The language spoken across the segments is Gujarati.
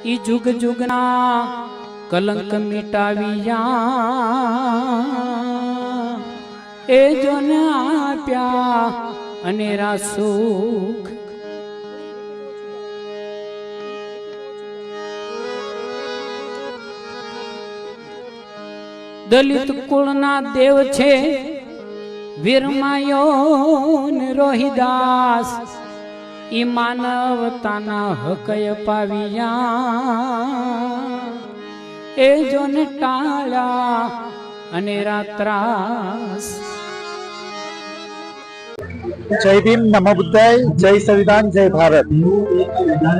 ઈ જુગ જુગના કલંક મિટાવિયા એ જોને આપ્યા અનેરા સુખ દલિત કુળના દેવ છે વીરમાયો ને રોહિદાસ ઈ માનવતાના હકય પાવિયા એ જોને ટાળ્યા અને રાત્રાસ। જય ભીમ, નમો બુદ્ધાય, જય સંવિધાન, જય ભારત।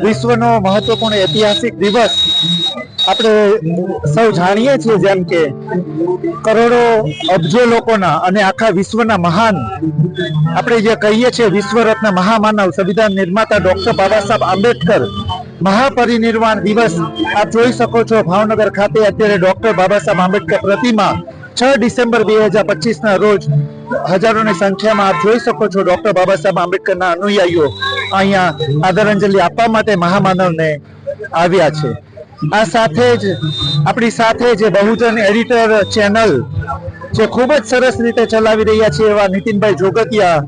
વિશ્વનો મહત્વપૂર્ણ ઐતિહાસિક દિવસ આપણે સૌ જાણીએ છીએ, જેમ કે કરોડો અબજો લોકોના અને આખા વિશ્વના મહાન આપણે જે કહીએ છીએ વિશ્વરત્ન મહામાનવ સંવિધાન નિર્માતા ડોક્ટર બાબા સાહેબ આંબેડકર મહાપરિનિર્વાણ દિવસ આપ જોઈ શકો છો। ભાવનગર ખાતે અત્યારે ડોક્ટર બાબા સાહેબ આંબેડકર પ્રતિમા 6 ડિસેમ્બર 2025 રોજ હજારોની સંખ્યામાં આપ જોઈ શકો છો ડોક્ટર બાબા સાહેબ આંબેડકરના અનુયાયીઓ અહીંયા આદરાંજલિ આપવા માટે મહામાનવને આવ્યા છે। આ સાથે જ આપણી સાથે જે બહુજન એડિટર ચેનલ જે ખૂબ જ સરસ રીતે ચલાવી રહ્યા છે એવા નીતિનભાઈ જોગતિયા,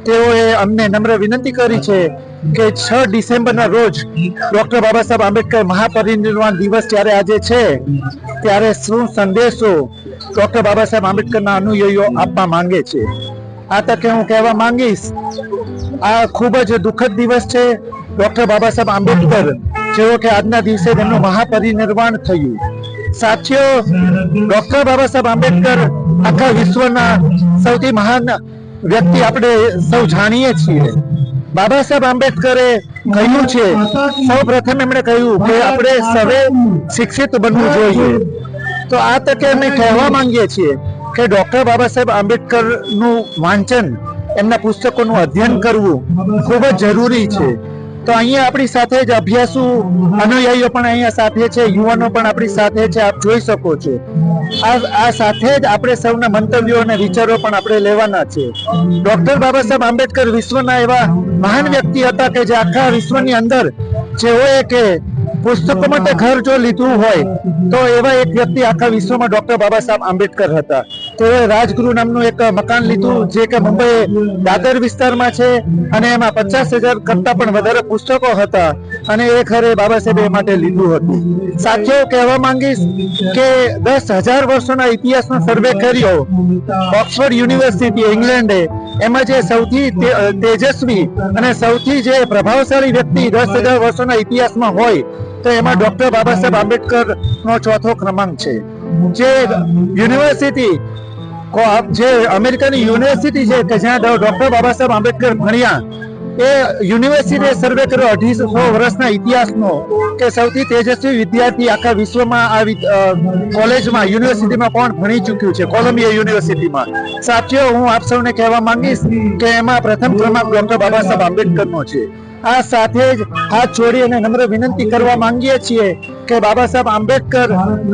તેઓએ અમને નમ્ર વિનંતી કરી છે કે 6 ડિસેમ્બરના રોજ ડોક્ટર બાબા સાહેબ આંબેડકર મહાપરિનિર્વાણ દિવસ જ્યારે આજે છે ત્યારે શું સંદેશો ડોક્ટર બાબા સાહેબ આંબેડકરના અનુયાયીઓ આપવા માંગે છે। આ તકે હું કહેવા માંગીશ, આ ખૂબ જ દુઃખદ દિવસ છે। ડોક્ટર બાબા સાહેબ આંબેડકર જેઓ કે આજના દિવસે તેમનું મહાપરિનિર્વાણ થયું। સાથીઓ, ડોક્ટર બાબા સાહેબ આંબેડકર આખા વિશ્વના સૌથી મહાન વ્યક્તિ આપણે સૌ જાણીએ છીએ। બાબા સાહેબ આંબેડકરે કહ્યું છે, સૌ પ્રથમ એમણે કહ્યું કે આપણે સૌએ શિક્ષિત બનવું જોઈએ। તો આ તકે અમે કહેવા માંગીએ છીએ કે ડોક્ટર બાબા સાહેબ આંબેડકરનું વાંચન, એમના પુસ્તકોનું અધ્યયન કરવું ખૂબ જ જરૂરી છે। તો અહીંયા આપણી સાથે જ અભ્યાસુ અનુયાયીઓ પણ અહીંયા સાથે છે, યુવાનો પણ આપણી સાથે છે, આપ જોઈ શકો છો। આ સાથે જ આપણે સૌના મંતવ્યો અને વિચારો પણ આપણે લેવાના છે। ડોક્ટર બાબા સાહેબ આંબેડકર વિશ્વના એવા મહાન વ્યક્તિ હતા કે જે આખા વિશ્વની અંદર જેઓએ કે પુસ્તકો માટે ઘર જો લીધું હોય તો એવા એક વ્યક્તિ આખા વિશ્વમાં ડોક્ટર બાબા સાહેબ આંબેડકર હતા। તેઓએ રાજગૃહ નામનું એક મકાન લીધું જે કે મુંબઈ દાદર વિસ્તારમાં છે અને એમાં 50,000 કરતા પણ વધારે પુસ્તકો હતા અને એ ઘરે બાબા સાહેબે એ માટે લીધું હતું। સાથીઓ, કહેવા માંગીશ કે 10,000 વર્ષોના ઇતિહાસનો સર્વે કર્યો ઓક્સફર્ડ યુનિવર્સિટી ઇંગ્લેન્ડે, એમાં જે સૌથી તેજસ્વી અને સૌથી જે પ્રભાવશાળી વ્યક્તિ 10,000 વર્ષોના ઇતિહાસમાં હોય તો એમાં ડોક્ટર બાબા સાહેબ આંબેડકર નો 4થો ક્રમાંક છે। જે યુનિવર્સિટી, જે અમેરિકાની યુનિવર્સિટી છે કે જ્યાં ડોક્ટર બાબા સાહેબ આંબેડકર ભણ્યા, એ યુનિવર્સિટીએ સર્વે કર્યો 250 વર્ષના ઇતિહાસનો કે સૌથી તેજસ્વી વિદ્યાર્થી આખા વિશ્વમાં આ કોલેજમાં યુનિવર્સિટીમાં કોણ ભણી ચૂક્યું છે, કોલંબિયા યુનિવર્સિટીમાં। સાથીઓ, હું આપ સૌને કહેવા માંગીશ કે એમાં પ્રથમ ક્રમાંક ડોક્ટર બાબા સાહેબ આંબેડકરનો છે। આ સાથે જ હાથ જોડી અને નમ્ર વિનંતી કરવા માંગીએ છીએ કે બાબા સાહેબ આંબેડકર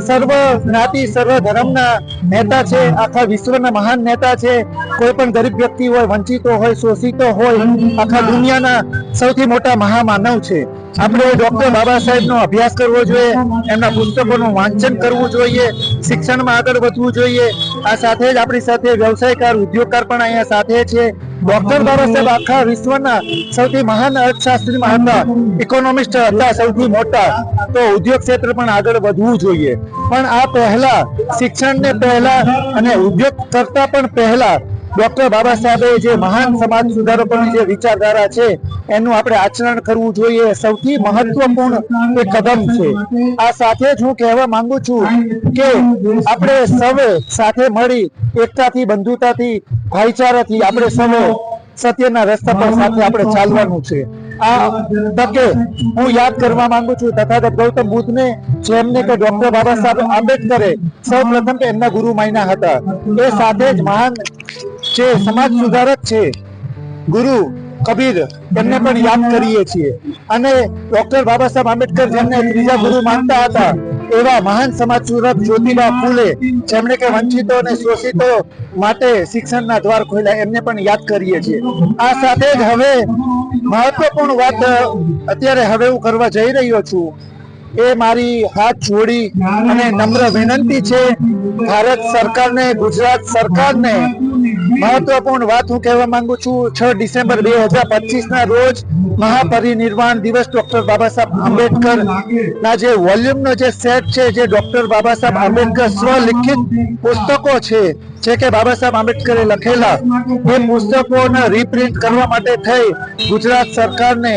સર્વ જ્ઞાતિ સર્વ ધર્મના નેતા છે, આખા વિશ્વના મહાન નેતા છે। કોઈ પણ ગરીબ વ્યક્તિ હોય, વંચિતો હોય, શોષિતો હોય, આખા દુનિયાના સૌથી મોટા મહામાનવ છે। આપણે ડોક્ટર બાબા સાહેબનો અભ્યાસ કરવો જોઈએ, એમના પુસ્તકોનું વાંચન કરવું જોઈએ, શિક્ષણમાં આગળ વધવું જોઈએ। આ સાથે જ આપણી સાથે વ્યવસાયકાર, ઉદ્યોગકાર પણ અહીંયા સાથે છે। ડોક્ટર બાબા સાહેબ આખા વિશ્વના સૌથી મહાન અર્થશાસ્ત્રીમાં હતા, ઇકોનોમિસ્ટ હતા સૌથી મોટા। તો ઉદ્યોગ ક્ષેત્ર પણ આગળ વધવું જોઈએ, પણ આ પહેલા શિક્ષણને પહેલા અને ઉદ્યોગ કરતા પણ પહેલા ડોક્ટર બાબા સાહેબે જે મહાન સમાજ સુધારકોની જે વિચારધારા છે એનું આપણે આચરણ કરવું જોઈએ, સૌથી મહત્વપૂર્ણ એક કદમ છે। આ સાથે જ હું કહેવા માંગુ છું કે આપણે સૌએ સાથે મળી એકતાથી, બંધુતાથી, ભાઈચારાથી આપણે સૌએ સત્યના રસ્તા પર સાથે આપણે ચાલવાનું છે। આ તકે હું યાદ કરવા માંગુ છું તથાગત ગૌતમ બુદ્ધને, જેમને કે ડોક્ટર બાબા સાહેબ આંબેડકરે સૌ પ્રથમ એમના ગુરુ માન્યા હતા। એ સાથે જ મહાન જે સમાજ સુધારક છે ગુરુ કબીર, એમને પણ યાદ કરીએ છીએ। અને ડોક્ટર બાબા સાહેબ આંબેડકર જેમને ત્રીજા ગુરુ માનતા હતા એવા મહાન સમાજ સુધારક જ્યોતિબા ફૂલે, જેમણે કે વંચિતો અને શોષિતો માટે શિક્ષણના દ્વાર ખોલ્યા, એમને પણ યાદ કરીએ છીએ। આ સાથે જ હવે મહત્વપૂર્ણ વાત અત્યારે હવે હું કરવા જઈ રહ્યો છું એ મારી હાથ જોડી અને નમ્ર વિનંતી છે ભારત સરકારને, ગુજરાત સરકારને. મહત્વપૂર્ણ વાત હું કહેવા માંગુ છું. 6 ડિસેમ્બર 2025 ના રોજ મહાપરિનિર્વાણ દિવસ ડોક્ટર બાબા સાહેબ આંબેડકર ના જે વોલ્યુમનો જે સેટ છે, જે ડોક્ટર બાબા સાહેબ આંબેડકર સ્વલિખિત પુસ્તકો છે જે કે બાબા સાહેબ આંબેડકરે લખેલા, એ પુસ્તકોને રીપ્રિન્ટ કરવા માટે થઈ ગુજરાત સરકારને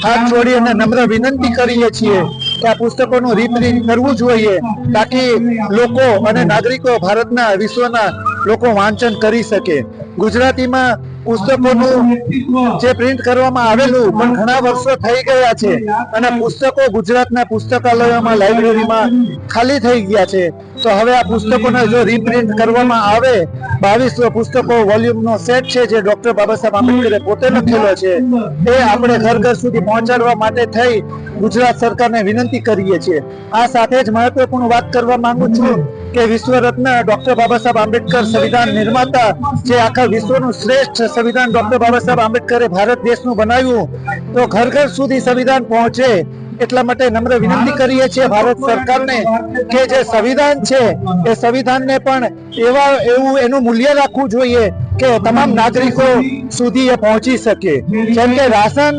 હાથ જોડી અને નમ્ર વિનંતી કરીએ છીએ કે આ પુસ્તકોનું રીપ્રિન્ટ કરવું જોઈએ, તાકી લોકો અને નાગરિકો, ભારતના, વિશ્વના લોકો વાંચન કરી શકે. ગુજરાતીમાં પુસ્તકોનું જે પ્રિન્ટ કરવામાં આવેલું પણ ઘણા વર્ષો થઈ ગયા છે અને પુસ્તકો ગુજરાતના પુસ્તકાલયોમાં, લાઇબ્રેરીમાં ખાલી થઈ ગયા છે. તો હવે આ પુસ્તકોને જો રીપ્રિન્ટ કરવામાં આવે, 22 પુસ્તકો વોલ્યુમનો સેટ છે જે ડોક્ટર બાબા સાહેબ આંબેડકરે પોતે લખેલો છે, એ આપણે ઘર ઘર સુધી પહોંચાડવા માટે થઈ ગુજરાત સરકારને વિનંતી કરીએ છીએ. આ સાથે જ મહત્વપૂર્ણ વાત કરવા માંગુ છું કે વિશ્વરત્ન ડોક્ટર બાબા સાહેબ આંબેડકર, સંવિધાન નિર્માતા, જે આખા વિશ્વનું શ્રેષ્ઠ સંવિધાન ડોક્ટર બાબા સાહેબ આંબેડકરે ભારત દેશનું બનાવ્યું, તો ઘર ઘર સુધી સંવિધાન પહોંચે એટલા માટે નમ્ર વિનંતી કરીએ છીએ ભારત સરકારને કે જે સંવિધાન છે એ સંવિધાનને પણ એવું એનું મૂલ્ય રાખવું જોઈએ કે તમામ નાગરિકો સુધી એ પહોંચી શકે. જેમ કે રાશન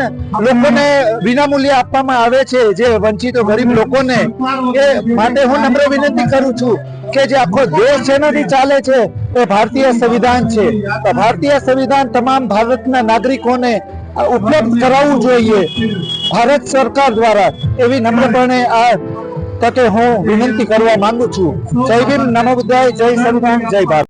લોકોને વિનામૂલ્યે આપવામાં આવે છે, જે વંચિતો ગરીબ લોકોને, એ માટે હું નમ્ર વિનંતી કરું છું કે જે આખો દેશ જેનાથી ચાલે છે એ ભારતીય સંવિધાન છે. તો ભારતીય સંવિધાન તમામ ભારતના નાગરિકોને ઉપલબ્ધ કરાવવું જોઈએ ભારત સરકાર દ્વારા, એવી નમ્રપણે આ તકે હું વિનંતી કરવા માંગુ છું. જય ભીમ, નમો બુદ્ધાય, જય સંવિધાન, જય ભારત.